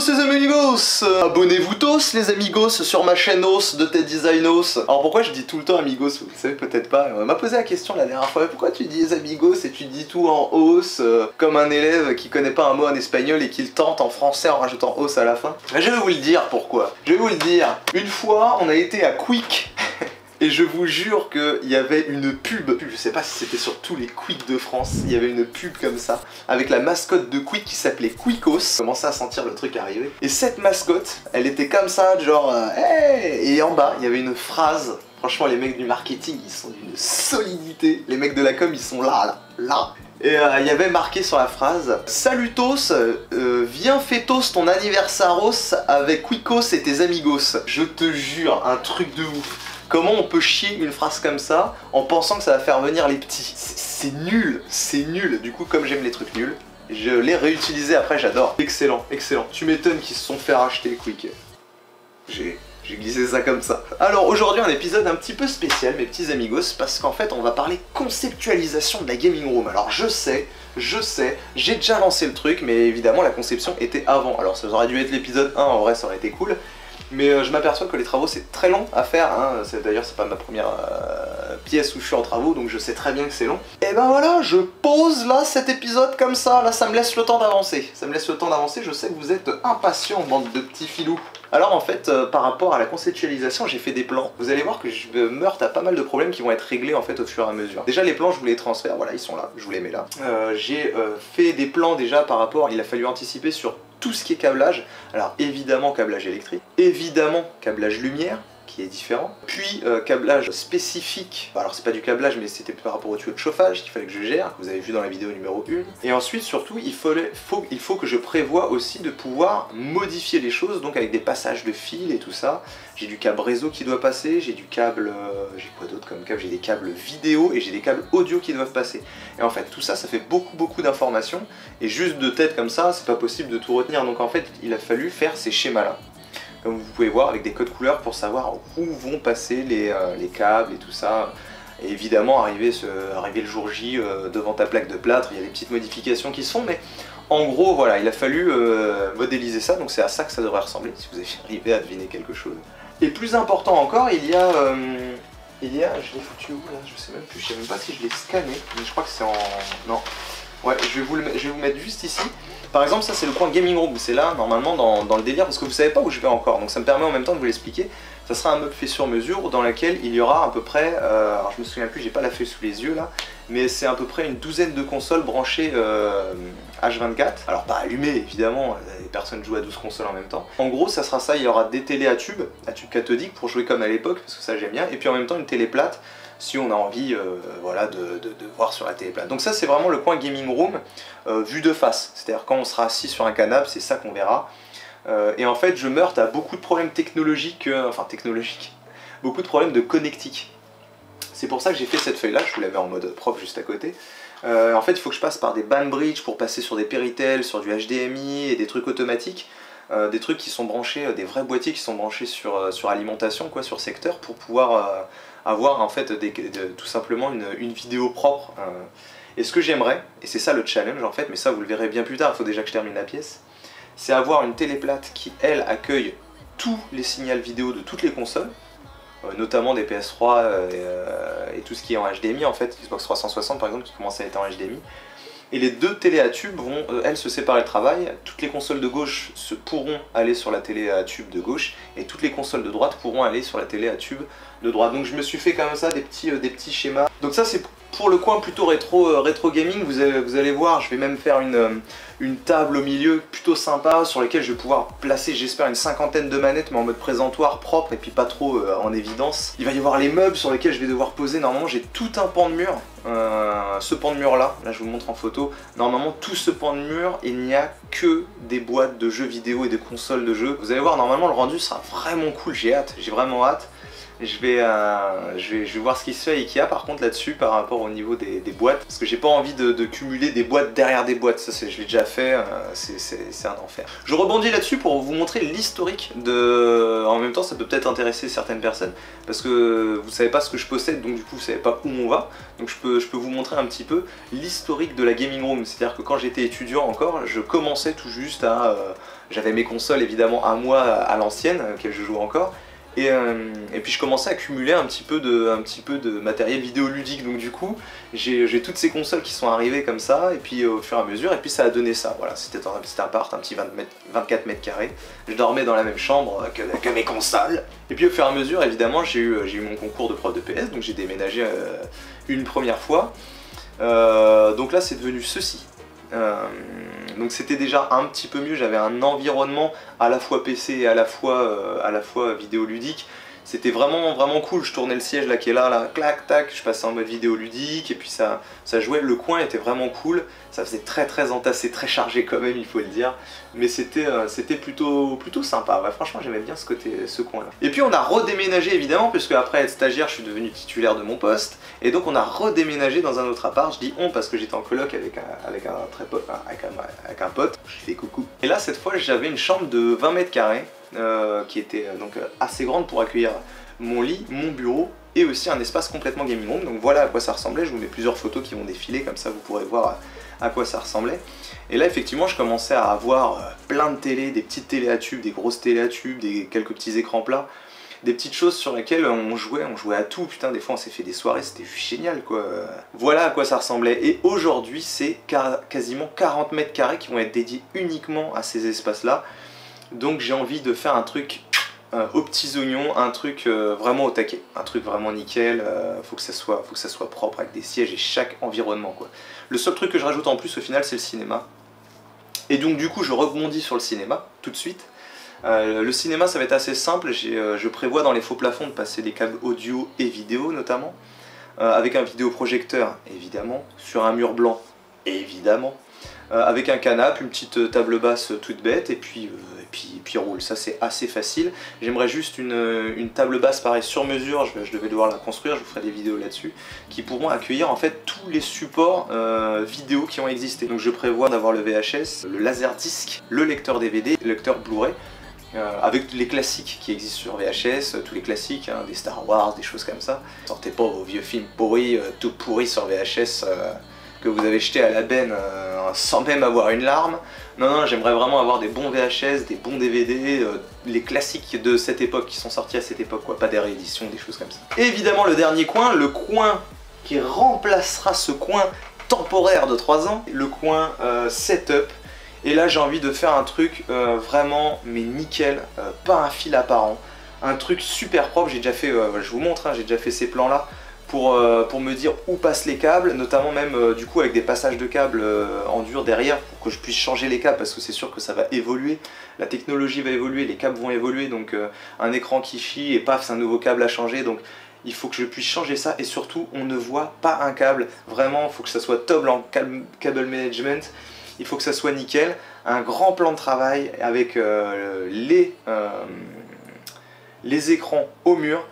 tous les amigos, abonnez-vous tous les amigos sur ma chaîne os de tes designos. Alors pourquoi je dis tout le temps amigos, vous le savez peut-être pas. On m'a posé la question la dernière fois, pourquoi tu dis les amigos et tu dis tout en os, comme un élève qui connaît pas un mot en espagnol et qui le tente en français en rajoutant os à la fin. Mais je vais vous le dire pourquoi. Je vais vous le dire. Une fois on a été à Quick. Et je vous jure qu'il y avait une pub, je sais pas si c'était sur tous les Quick de France, il y avait une pub comme ça, avec la mascotte de Quick qui s'appelait Quickos. Je commençais à sentir le truc arriver. Et cette mascotte, elle était comme ça, genre hey! Et en bas, il y avait une phrase. Franchement, les mecs du marketing, ils sont d'une solidité. Les mecs de la com, ils sont là. Et il y avait marqué sur la phrase « Salutos, viens fêtos ton anniversaros avec Quickos et tes amigos ». Je te jure, un truc de ouf. Comment on peut chier une phrase comme ça en pensant que ça va faire venir les petits? C'est nul, c'est nul. Du coup, comme j'aime les trucs nuls, je l'ai réutilisé après, j'adore. Excellent, excellent. Tu m'étonnes qu'ils se sont fait racheter Quick. J'ai glissé ça comme ça. Alors aujourd'hui, un épisode un petit peu spécial, mes petits amigos, parce qu'en fait, on va parler conceptualisation de la gaming room. Alors je sais, j'ai déjà lancé le truc, mais évidemment, la conception était avant. Alors ça aurait dû être l'épisode 1, en vrai, ça aurait été cool. Mais je m'aperçois que les travaux c'est très long à faire, hein. D'ailleurs c'est pas ma première pièce où je suis en travaux, donc je sais très bien que c'est long. Et ben voilà, je pose là cet épisode comme ça, là ça me laisse le temps d'avancer. Je sais que vous êtes impatients, bande de petits filous. Alors en fait, par rapport à la conceptualisation, j'ai fait des plans. Vous allez voir que je me heurte à pas mal de problèmes qui vont être réglés en fait au fur et à mesure. Déjà les plans, je vous les transfère, voilà, ils sont là, je vous les mets là. J'ai fait des plans déjà par rapport, il a fallu anticiper sur tout ce qui est câblage. Alors évidemment câblage électrique, évidemment câblage lumière, qui est différent, puis câblage spécifique, alors c'est pas du câblage mais c'était par rapport au tuyau de chauffage qu'il fallait que je gère, que vous avez vu dans la vidéo numéro 1. Et ensuite surtout il faut que je prévoie aussi de pouvoir modifier les choses, donc avec des passages de fil et tout ça. J'ai du câble réseau qui doit passer, j'ai du câble, j'ai quoi d'autre comme câble, j'ai des câbles vidéo et j'ai des câbles audio qui doivent passer. Et en fait tout ça, ça fait beaucoup d'informations, et juste de tête comme ça, c'est pas possible de tout retenir, donc en fait il a fallu faire ces schémas là. Comme vous pouvez voir avec des codes couleurs pour savoir où vont passer les câbles et tout ça. Et évidemment arriver le jour J devant ta plaque de plâtre, il y a des petites modifications qui se font, mais en gros voilà, il a fallu modéliser ça, donc c'est à ça que ça devrait ressembler, si vous arrivez à deviner quelque chose. Et plus important encore, il y a, je l'ai foutu où là, je sais même plus, je sais même pas si je l'ai scanné, mais je crois que c'est en... non. Ouais, je vais vous mettre juste ici. Par exemple, ça c'est le coin gaming room, c'est là normalement dans le délire, parce que vous savez pas où je vais encore, donc ça me permet en même temps de vous l'expliquer. Ça sera un meuble fait sur mesure dans lequel il y aura à peu près, alors je me souviens plus, j'ai pas la feuille sous les yeux là, mais c'est à peu près une douzaine de consoles branchées H24. Alors pas allumées évidemment, les personnes jouent à 12 consoles en même temps. En gros ça sera ça, il y aura des télés à tube cathodique pour jouer comme à l'époque, parce que ça j'aime bien, et puis en même temps une télé plate, si on a envie voilà, de voir sur la télé plate. Donc ça c'est vraiment le coin gaming room vu de face, c'est-à-dire quand on sera assis sur un canapé, c'est ça qu'on verra. Et en fait je me heurte à beaucoup de problèmes technologiques, beaucoup de problèmes de connectique. C'est pour ça que j'ai fait cette feuille là, je vous la mets en mode propre juste à côté. En fait il faut que je passe par des band bridge pour passer sur des Péritel, sur du HDMI et des trucs automatiques. Des trucs qui sont branchés, des vrais boîtiers qui sont branchés sur alimentation, quoi, sur secteur, pour pouvoir avoir en fait tout simplement une vidéo propre. Et ce que j'aimerais, et c'est ça le challenge en fait, mais ça vous le verrez bien plus tard, il faut déjà que je termine la pièce, c'est avoir une télé plate qui elle accueille tous les signaux vidéo de toutes les consoles, notamment des PS3 et tout ce qui est en HDMI en fait, Xbox 360 par exemple qui commence à être en HDMI. Et les deux télés à tube vont, elles, se séparer le travail. Toutes les consoles de gauche pourront aller sur la télé à tube de gauche, et toutes les consoles de droite pourront aller sur la télé à tube de droite. Donc je me suis fait comme ça des petits schémas. Donc ça c'est pour le coin plutôt rétro gaming. Vous allez voir, je vais même faire une table au milieu plutôt sympa sur laquelle je vais pouvoir placer, j'espère, une cinquantaine de manettes, mais en mode présentoir propre et puis pas trop en évidence. Il va y avoir les meubles sur lesquels je vais devoir poser. Normalement j'ai tout un pan de mur. Ce pan de mur là je vous le montre en photo. Normalement tout ce pan de mur, il n'y a que des boîtes de jeux vidéo et des consoles de jeux. Vous allez voir, normalement le rendu sera vraiment cool, j'ai hâte, j'ai vraiment hâte. je vais voir ce qui se fait à Ikea par contre là-dessus par rapport au niveau des boîtes, parce que j'ai pas envie de cumuler des boîtes derrière des boîtes, ça je l'ai déjà fait, c'est un enfer. Je rebondis là-dessus pour vous montrer l'historique de... En même temps ça peut peut-être intéresser certaines personnes, parce que vous savez pas ce que je possède, donc du coup vous savez pas où on va, donc je peux vous montrer un petit peu l'historique de la gaming room, c'est-à-dire que quand j'étais étudiant encore, je commençais tout juste à... j'avais mes consoles évidemment à moi, à l'ancienne, auxquelles je joue encore, et puis je commençais à cumuler un petit peu de matériel vidéoludique, donc du coup j'ai toutes ces consoles qui sont arrivées comme ça, et puis au fur et à mesure, et puis ça a donné ça, voilà, c'était un petit appart, un petit 24 mètres carrés, je dormais dans la même chambre que mes consoles, et puis au fur et à mesure évidemment j'ai eu mon concours de prof de PS, donc j'ai déménagé une première fois, donc là c'est devenu ceci. Donc c'était déjà un petit peu mieux, j'avais un environnement à la fois PC et à la fois vidéoludique. C'était vraiment cool, je tournais le siège là qui est là, clac, tac, je passais en mode vidéoludique et puis ça jouait, le coin était vraiment cool, ça faisait très entassé, très chargé quand même il faut le dire, mais c'était plutôt sympa, ouais, franchement j'aimais bien ce coin là. Et puis on a redéménagé évidemment, puisque après être stagiaire je suis devenu titulaire de mon poste, et donc on a redéménagé dans un autre appart, je dis on parce que j'étais en coloc avec un pote, je lui fais coucou. Et là cette fois j'avais une chambre de 20 mètres carrés, qui était donc assez grande pour accueillir mon lit, mon bureau et aussi un espace complètement gaming room. Donc voilà à quoi ça ressemblait, je vous mets plusieurs photos qui vont défiler, comme ça vous pourrez voir à quoi ça ressemblait. Et là effectivement je commençais à avoir plein de télés, des petites télés à tubes, des grosses télés à tubes, quelques petits écrans plats, des petites choses sur lesquelles on jouait à tout, putain des fois on s'est fait des soirées, c'était génial quoi. Voilà à quoi ça ressemblait, et aujourd'hui c'est quasiment 40 mètres carrés qui vont être dédiés uniquement à ces espaces là. Donc j'ai envie de faire un truc aux petits oignons, un truc vraiment au taquet, un truc vraiment nickel, faut que ça soit propre avec des sièges et chaque environnement quoi. Le seul truc que je rajoute en plus au final c'est le cinéma. Et donc du coup je rebondis sur le cinéma tout de suite. Le cinéma ça va être assez simple, je prévois dans les faux plafonds de passer des câbles audio et vidéo notamment, avec un vidéoprojecteur évidemment, sur un mur blanc évidemment, avec un canapé, une petite table basse toute bête, et puis roule, ça c'est assez facile. J'aimerais juste une table basse pareil sur mesure, je devais devoir la construire, je vous ferai des vidéos là-dessus, qui pourront accueillir en fait tous les supports vidéo qui ont existé. Donc je prévois d'avoir le VHS, le laserdisc, le lecteur DVD, le lecteur Blu-ray, avec les classiques qui existent sur VHS, tous les classiques, hein, des Star Wars, des choses comme ça. Sortez pas vos vieux films pourris, tout pourris sur VHS, que vous avez jeté à la benne sans même avoir une larme. Non, j'aimerais vraiment avoir des bons VHS, des bons DVD, les classiques de cette époque qui sont sortis à cette époque, quoi, pas des rééditions, des choses comme ça. Et évidemment le dernier coin, le coin qui remplacera ce coin temporaire de 3 ans, le coin setup. Et là j'ai envie de faire un truc vraiment mais nickel, pas un fil apparent, un truc super propre. J'ai déjà fait, je vous montre, hein, j'ai déjà fait ces plans là pour me dire où passent les câbles, notamment même du coup avec des passages de câbles en dur derrière pour que je puisse changer les câbles, parce que c'est sûr que ça va évoluer, la technologie va évoluer, les câbles vont évoluer, donc un écran qui chie et paf c'est un nouveau câble à changer, donc il faut que je puisse changer ça, et surtout on ne voit pas un câble, vraiment il faut que ça soit top en cable management, il faut que ça soit nickel, un grand plan de travail avec les écrans au mur,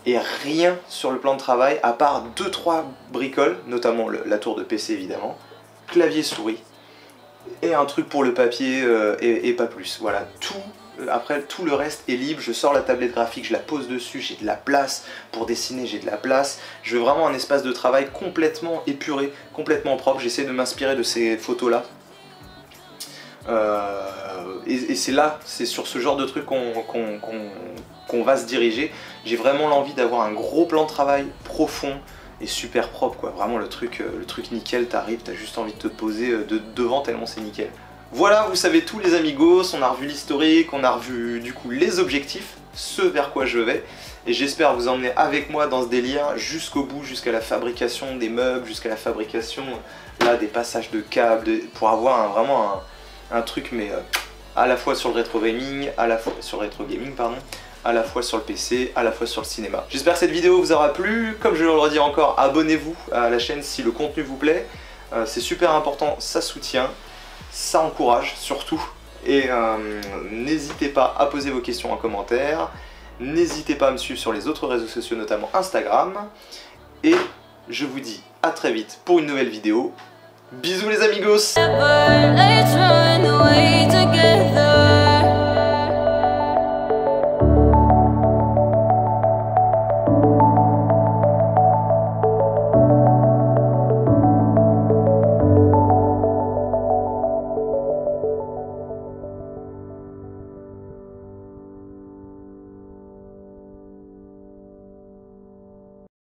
et rien sur le plan de travail à part 2-3 bricoles, notamment la tour de PC évidemment, clavier souris et un truc pour le papier et pas plus. Voilà, après tout le reste est libre, je sors la tablette graphique, je la pose dessus, j'ai de la place pour dessiner, j'ai de la place. Je veux vraiment un espace de travail complètement épuré, complètement propre. J'essaie de m'inspirer de ces photos là. Et c'est sur ce genre de truc qu'on va se diriger. J'ai vraiment l'envie d'avoir un gros plan de travail profond et super propre quoi, vraiment le truc nickel, t'arrives, t'as juste envie de te poser devant tellement c'est nickel. Voilà, vous savez tout les amigos, on a revu l'historique, on a revu du coup les objectifs, ce vers quoi je vais, et j'espère vous emmener avec moi dans ce délire jusqu'au bout, jusqu'à la fabrication des meubles, jusqu'à la fabrication là des passages de câbles, pour avoir vraiment un truc mais à la fois sur le rétro gaming, à la fois sur le rétro gaming pardon, à la fois sur le PC, à la fois sur le cinéma. J'espère que cette vidéo vous aura plu. Comme je le redis encore, abonnez-vous à la chaîne si le contenu vous plaît. C'est super important, ça soutient, ça encourage surtout. Et n'hésitez pas à poser vos questions en commentaire. N'hésitez pas à me suivre sur les autres réseaux sociaux, notamment Instagram. Et je vous dis à très vite pour une nouvelle vidéo. Bisous les amigos!